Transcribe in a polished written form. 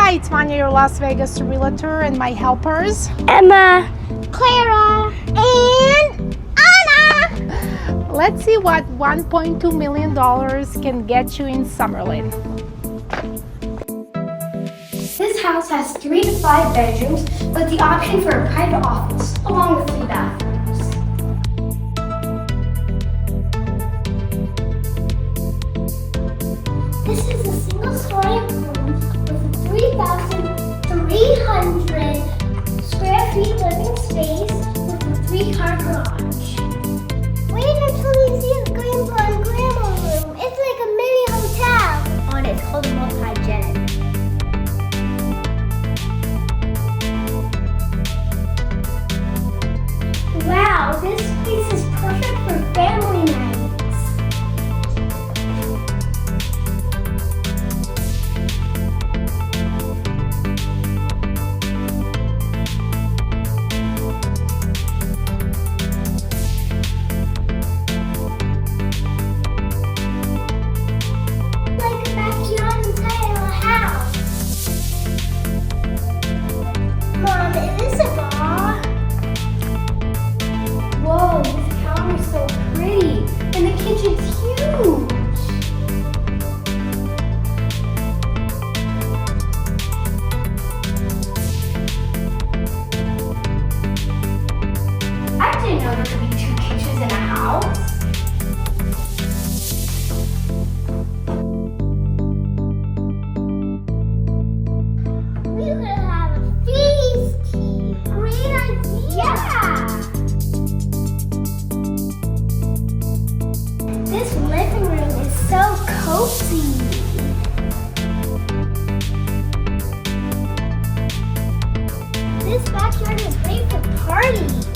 Hi, it's Vanya, your Las Vegas realtor, and my helpers. Emma, Clara, and Anna. Let's see what $1.2 million can get you in Summerlin. This house has 3 to 5 bedrooms with the option for a private office, along with 3 bathrooms. This is a single-story home with a 3,300 square feet living space with a 3-car garage. Wait until you see the grandpa and grandma room. It's like a mini hotel. On it's called a multi-gen. Wow, this place is perfect for family nights. Like a backyard inside of a house. Mom, is this a dog? Whoa, this counter's so pretty, and the kitchen's huge. I didn't know there could be 2 kitchens in a house. We could have a feast. Great idea. Yeah. This living room is so cozy. This backyard is great for parties.